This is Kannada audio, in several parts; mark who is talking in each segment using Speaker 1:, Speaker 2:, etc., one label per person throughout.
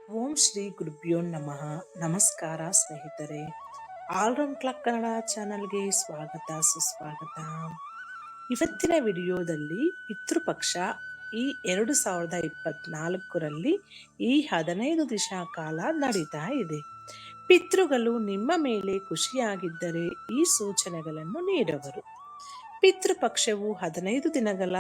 Speaker 1: ಓಂ ಶ್ರೀ ಗುರುಭ್ಯೋ ನಮಃ. ನಮಸ್ಕಾರ ಸ್ನೇಹಿತರೆ. ಆಲ್ರೌಂಡ್ ಕ್ಲಾಕ್ ಕನ್ನಡ ಚಾನಲ್ಗೆ ಸ್ವಾಗತ ಸುಸ್ವಾಗತ. ಇವತ್ತಿನ ವಿಡಿಯೋದಲ್ಲಿ ಪಿತೃಪಕ್ಷ ಈ 2024ರಲ್ಲಿ ಈ 15 ದಿವಸ ಕಾಲ ನಡೀತಾ ಇದೆ. ಪಿತೃಗಳು ನಿಮ್ಮ ಮೇಲೆ ಖುಷಿಯಾಗಿದ್ದರೆ ಈ ಸೂಚನೆಗಳನ್ನು ನೀಡುವರು. ಪಿತೃಪಕ್ಷವು 15 ದಿನಗಳ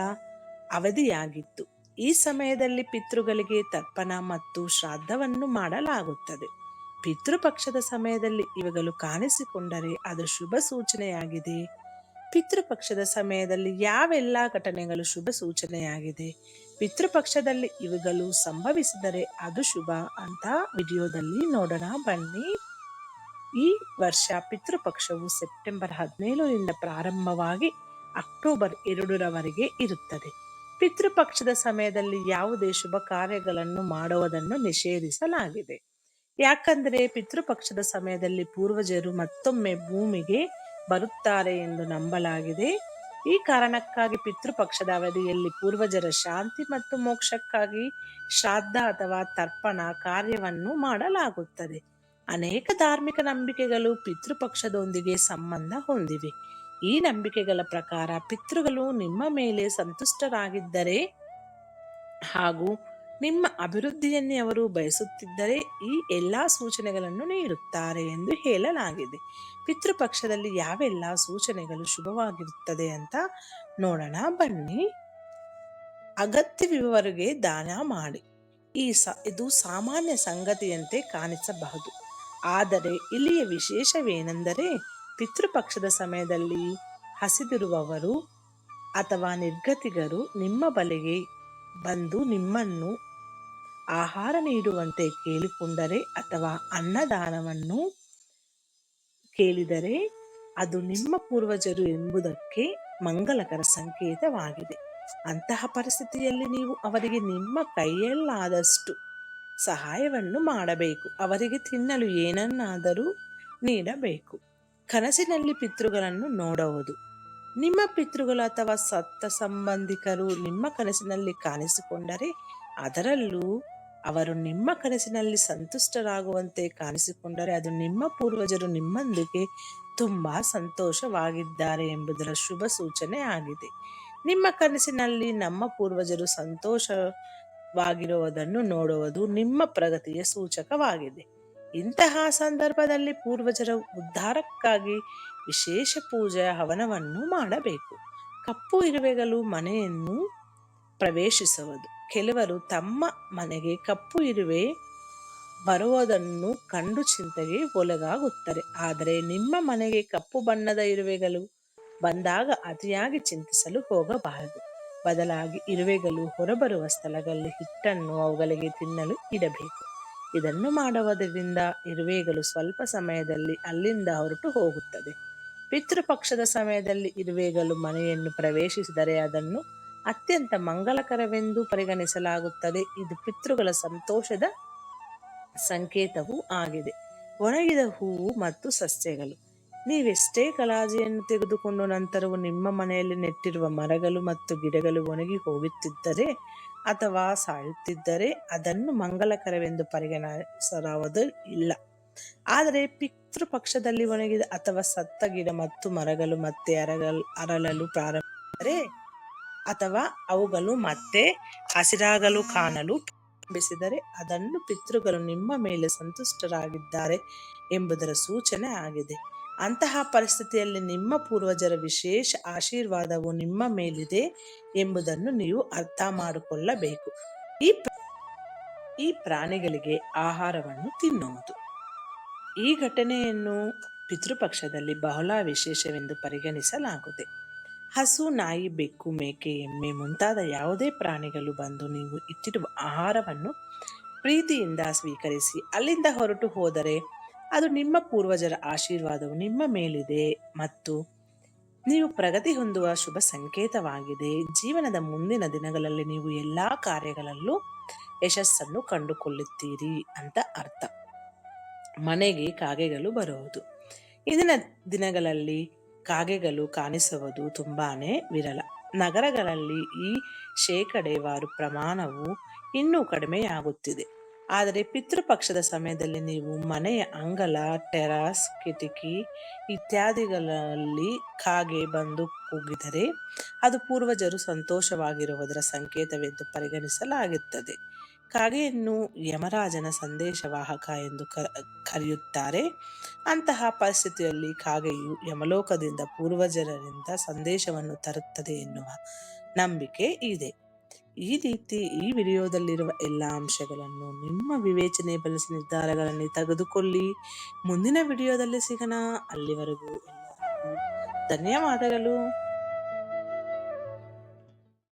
Speaker 1: ಅವಧಿಯಾಗಿತ್ತು. ಈ ಸಮಯದಲ್ಲಿ ಪಿತೃಗಳಿಗೆ ತರ್ಪಣ ಮತ್ತು ಶ್ರಾದ್ದವನ್ನು ಮಾಡಲಾಗುತ್ತದೆ. ಪಿತೃಪಕ್ಷದ ಸಮಯದಲ್ಲಿ ಇವುಗಳು ಕಾಣಿಸಿಕೊಂಡರೆ ಅದು ಶುಭ ಸೂಚನೆಯಾಗಿದೆ. ಪಿತೃಪಕ್ಷದ ಸಮಯದಲ್ಲಿ ಯಾವೆಲ್ಲ ಘಟನೆಗಳು ಶುಭ ಸೂಚನೆಯಾಗಿದೆ, ಪಿತೃಪಕ್ಷದಲ್ಲಿ ಇವುಗಳು ಸಂಭವಿಸಿದರೆ ಅದು ಶುಭ ಅಂತ ವಿಡಿಯೋದಲ್ಲಿ ನೋಡೋಣ ಬನ್ನಿ. ಈ ವರ್ಷ ಪಿತೃಪಕ್ಷವು ಸೆಪ್ಟೆಂಬರ್ 17ರಿಂದ ಪ್ರಾರಂಭವಾಗಿ ಅಕ್ಟೋಬರ್ 2ರವರೆಗೆ ಇರುತ್ತದೆ. ಪಿತೃಪಕ್ಷದ ಸಮಯದಲ್ಲಿ ಯಾವುದೇ ಶುಭ ಕಾರ್ಯಗಳನ್ನು ಮಾಡುವುದನ್ನು ನಿಷೇಧಿಸಲಾಗಿದೆ. ಯಾಕಂದರೆ ಪಿತೃಪಕ್ಷದ ಸಮಯದಲ್ಲಿ ಪೂರ್ವಜರು ಮತ್ತೊಮ್ಮೆ ಭೂಮಿಗೆ ಬರುತ್ತಾರೆ ಎಂದು ನಂಬಲಾಗಿದೆ. ಈ ಕಾರಣಕ್ಕಾಗಿ ಪಿತೃಪಕ್ಷದ ಅವಧಿಯಲ್ಲಿ ಪೂರ್ವಜರ ಶಾಂತಿ ಮತ್ತು ಮೋಕ್ಷಕ್ಕಾಗಿ ಶ್ರಾದ್ದ ಅಥವಾ ತರ್ಪಣ ಕಾರ್ಯವನ್ನು ಮಾಡಲಾಗುತ್ತದೆ. ಅನೇಕ ಧಾರ್ಮಿಕ ನಂಬಿಕೆಗಳು ಪಿತೃಪಕ್ಷದೊಂದಿಗೆ ಸಂಬಂಧ ಹೊಂದಿವೆ. ಈ ನಂಬಿಕೆಗಳ ಪ್ರಕಾರ ಪಿತೃಗಳು ನಿಮ್ಮ ಮೇಲೆ ಸಂತುಷ್ಟರಾಗಿದ್ದರೆ ಹಾಗೂ ನಿಮ್ಮ ಅಭಿವೃದ್ಧಿಯನ್ನೇ ಅವರು ಬಯಸುತ್ತಿದ್ದರೆ ಈ ಎಲ್ಲಾ ಸೂಚನೆಗಳನ್ನು ನೀಡುತ್ತಾರೆ ಎಂದು ಹೇಳಲಾಗಿದೆ. ಪಿತೃಪಕ್ಷದಲ್ಲಿ ಯಾವೆಲ್ಲ ಸೂಚನೆಗಳು ಶುಭವಾಗಿರುತ್ತದೆ ಅಂತ ನೋಡೋಣ ಬನ್ನಿ. ಅಗತ್ಯವಿರುವವರಿಗೆ ದಾನ ಮಾಡಿ. ಇದು ಸಾಮಾನ್ಯ ಸಂಗತಿಯಂತೆ ಕಾಣಿಸಬಹುದು. ಆದರೆ ಇಲ್ಲಿಯ ವಿಶೇಷವೇನೆಂದರೆ ಪಿತೃಪಕ್ಷದ ಸಮಯದಲ್ಲಿ ಹಸಿದಿರುವವರು ಅಥವಾ ನಿರ್ಗತಿಕರು ನಿಮ್ಮ ಬಳಿಗೆ ಬಂದು ನಿಮ್ಮನ್ನು ಆಹಾರ ನೀಡುವಂತೆ ಕೇಳಿಕೊಂಡರೆ ಅಥವಾ ಅನ್ನದಾನವನ್ನು ಕೇಳಿದರೆ ಅದು ನಿಮ್ಮ ಪೂರ್ವಜರು ಎಂಬುದಕ್ಕೆ ಮಂಗಲಕರ ಸಂಕೇತವಾಗಿದೆ. ಅಂತಹ ಪರಿಸ್ಥಿತಿಯಲ್ಲಿ ನೀವು ಅವರಿಗೆ ನಿಮ್ಮ ಕೈಯಲ್ಲಾದಷ್ಟು ಸಹಾಯವನ್ನು ಮಾಡಬೇಕು. ಅವರಿಗೆ ತಿನ್ನಲು ಏನನ್ನಾದರೂ ನೀಡಬೇಕು. ಕನಸಿನಲ್ಲಿ ಪಿತೃಗಳನ್ನು ನೋಡುವುದು. ನಿಮ್ಮ ಪಿತೃಗಳು ಅಥವಾ ಸತ್ತ ಸಂಬಂಧಿಕರು ನಿಮ್ಮ ಕನಸಿನಲ್ಲಿ ಕಾಣಿಸಿಕೊಂಡರೆ, ಅದರಲ್ಲೂ ಅವರು ನಿಮ್ಮ ಕನಸಿನಲ್ಲಿ ಸಂತುಷ್ಟರಾಗುವಂತೆ ಕಾಣಿಸಿಕೊಂಡರೆ ಅದು ನಿಮ್ಮ ಪೂರ್ವಜರು ನಿಮ್ಮೊಂದಿಗೆ ತುಂಬಾ ಸಂತೋಷವಾಗಿದ್ದಾರೆ ಎಂಬುದರ ಶುಭ ಸೂಚನೆ ಆಗಿದೆ. ನಿಮ್ಮ ಕನಸಿನಲ್ಲಿ ನಮ್ಮ ಪೂರ್ವಜರು ಸಂತೋಷವಾಗಿರುವುದನ್ನು ನೋಡುವುದು ನಿಮ್ಮ ಪ್ರಗತಿಯ ಸೂಚಕವಾಗಿದೆ. ಇಂತಹ ಸಂದರ್ಭದಲ್ಲಿ ಪೂರ್ವಜರ ಉದ್ಧಾರಕ್ಕಾಗಿ ವಿಶೇಷ ಪೂಜೆ ಹವನವನ್ನು ಮಾಡಬೇಕು. ಕಪ್ಪು ಇರುವೆಗಳು ಮನೆಯನ್ನು ಪ್ರವೇಶಿಸುವುದು. ಕೆಲವರು ತಮ್ಮ ಮನೆಗೆ ಕಪ್ಪು ಇರುವೆ ಬರುವುದನ್ನು ಕಂಡು ಚಿಂತೆಗೆ ಒಳಗಾಗುತ್ತಾರೆ. ಆದರೆ ನಿಮ್ಮ ಮನೆಗೆ ಕಪ್ಪು ಬಣ್ಣದ ಇರುವೆಗಳು ಬಂದಾಗ ಅತಿಯಾಗಿ ಚಿಂತಿಸಲು ಹೋಗಬಾರದು. ಬದಲಾಗಿ ಇರುವೆಗಳು ಹೊರಬರುವ ಸ್ಥಳಗಳಲ್ಲಿ ಹಿಟ್ಟನ್ನು ಅವುಗಳಿಗೆ ತಿನ್ನಲು ಇಡಬೇಕು. ಇದನ್ನು ಮಾಡುವುದರಿಂದ ಇರುವೆಗಳು ಸ್ವಲ್ಪ ಸಮಯದಲ್ಲಿ ಅಲ್ಲಿಂದ ಹೊರಟು ಹೋಗುತ್ತದೆ. ಪಿತೃಪಕ್ಷದ ಸಮಯದಲ್ಲಿ ಇರುವೆಗಳು ಮನೆಯನ್ನು ಪ್ರವೇಶಿಸಿದರೆ ಅದನ್ನು ಅತ್ಯಂತ ಮಂಗಲಕರವೆಂದು ಪರಿಗಣಿಸಲಾಗುತ್ತದೆ. ಇದು ಪಿತೃಗಳ ಸಂತೋಷದ ಸಂಕೇತವೂ ಆಗಿದೆ. ಒಣಗಿದ ಹೂವು ಮತ್ತು ಸಸ್ಯಗಳು. ನೀವೆಷ್ಟೇ ಕಾಳಜಿಯನ್ನು ತೆಗೆದುಕೊಂಡು ನಂತರವೂ ನಿಮ್ಮ ಮನೆಯಲ್ಲಿ ನೆಟ್ಟಿರುವ ಮರಗಳು ಮತ್ತು ಗಿಡಗಳು ಒಣಗಿ ಹೋಗುತ್ತಿದ್ದರೆ ಅಥವಾ ಸಾಯುತ್ತಿದ್ದರೆ ಅದನ್ನು ಮಂಗಲಕರವೆಂದು ಪರಿಗಣಿಸಲಾವುದು ಇಲ್ಲ. ಆದರೆ ಪಿತೃಪಕ್ಷದಲ್ಲಿ ಒಣಗಿದ ಅಥವಾ ಸತ್ತ ಗಿಡ ಮತ್ತು ಮರಗಳು ಮತ್ತೆ ಅರಳಲು ಪ್ರಾರಂಭಿಸಿದರೆ ಅಥವಾ ಅವುಗಳು ಮತ್ತೆ ಹಸಿರಾಗಲು ಕಾಣಲು ಪ್ರಾರಂಭಿಸಿದರೆ ಅದನ್ನು ಪಿತೃಗಳು ನಿಮ್ಮ ಮೇಲೆ ಸಂತುಷ್ಟರಾಗಿದ್ದಾರೆ ಎಂಬುದರ ಸೂಚನೆ ಆಗಿದೆ. ಅಂತಹ ಪರಿಸ್ಥಿತಿಯಲ್ಲಿ ನಿಮ್ಮ ಪೂರ್ವಜರ ವಿಶೇಷ ಆಶೀರ್ವಾದವು ನಿಮ್ಮ ಮೇಲಿದೆ ಎಂಬುದನ್ನು ನೀವು ಅರ್ಥ ಮಾಡಿಕೊಳ್ಳಬೇಕು. ಈ ಪ್ರಾಣಿಗಳಿಗೆ ಆಹಾರವನ್ನು ತಿನ್ನುವುದು. ಈ ಘಟನೆಯನ್ನು ಪಿತೃಪಕ್ಷದಲ್ಲಿ ಬಹಳ ವಿಶೇಷವೆಂದು ಪರಿಗಣಿಸಲಾಗುತ್ತದೆ. ಹಸು, ನಾಯಿ, ಬೆಕ್ಕು, ಮೇಕೆ, ಎಮ್ಮೆ ಮುಂತಾದ ಯಾವುದೇ ಪ್ರಾಣಿಗಳು ಬಂದು ನೀವು ಇಟ್ಟಿರುವ ಆಹಾರವನ್ನು ಪ್ರೀತಿಯಿಂದ ಸ್ವೀಕರಿಸಿ ಅಲ್ಲಿಂದ ಹೊರಟು ಹೋದರೆ ಅದು ನಿಮ್ಮ ಪೂರ್ವಜರ ಆಶೀರ್ವಾದವು ನಿಮ್ಮ ಮೇಲಿದೆ ಮತ್ತು ನೀವು ಪ್ರಗತಿ ಹೊಂದುವ ಶುಭ ಸಂಕೇತವಾಗಿದೆ. ಜೀವನದ ಮುಂದಿನ ದಿನಗಳಲ್ಲಿ ನೀವು ಎಲ್ಲಾ ಕಾರ್ಯಗಳಲ್ಲೂ ಯಶಸ್ಸನ್ನು ಕಂಡುಕೊಳ್ಳುತ್ತೀರಿ ಅಂತ ಅರ್ಥ. ಮನೆಗೆ ಕಾಗೆಗಳು ಬರುವುದು. ಇಂದಿನ ದಿನಗಳಲ್ಲಿ ಕಾಗೆಗಳು ಕಾಣಿಸುವುದು ತುಂಬಾನೇ ವಿರಳ. ನಗರಗಳಲ್ಲಿ ಈ ಶೇಕಡೇವಾರು ಪ್ರಮಾಣವು ಇನ್ನೂ ಕಡಿಮೆಯಾಗುತ್ತಿದೆ. ಆದರೆ ಪಿತೃಪಕ್ಷದ ಸಮಯದಲ್ಲಿ ನೀವು ಮನೆಯ ಅಂಗಳ, ಟೆರಾಸ್, ಕಿಟಕಿ ಇತ್ಯಾದಿಗಳಲ್ಲಿ ಕಾಗೆ ಬಂದು ಕೂಗಿದರೆ ಅದು ಪೂರ್ವಜರು ಸಂತೋಷವಾಗಿರುವುದರ ಸಂಕೇತವೆಂದು ಪರಿಗಣಿಸಲಾಗುತ್ತದೆ. ಕಾಗೆಯನ್ನು ಯಮರಾಜನ ಸಂದೇಶವಾಹಕ ಎಂದು ಕರೆಯುತ್ತಾರೆ. ಅಂತಹ ಪರಿಸ್ಥಿತಿಯಲ್ಲಿ ಕಾಗೆಯು ಯಮಲೋಕದಿಂದ ಪೂರ್ವಜರಿಂದ ಸಂದೇಶವನ್ನು ತರುತ್ತದೆ ಎನ್ನುವ ನಂಬಿಕೆ ಇದೆ. ಈ ರೀತಿ ಈ ವಿಡಿಯೋದಲ್ಲಿರುವ ಎಲ್ಲ ಅಂಶಗಳನ್ನು ನಿಮ್ಮ ವಿವೇಚನೆ ಬಳಸಿ ನಿರ್ಧಾರಗಳನ್ನು ತೆಗೆದುಕೊಳ್ಳಿ. ಮುಂದಿನ ವಿಡಿಯೋದಲ್ಲಿ ಸಿಗೋಣ. ಅಲ್ಲಿವರೆಗೂ ಎಲ್ಲರಿಗೂ ಧನ್ಯವಾದಗಳು.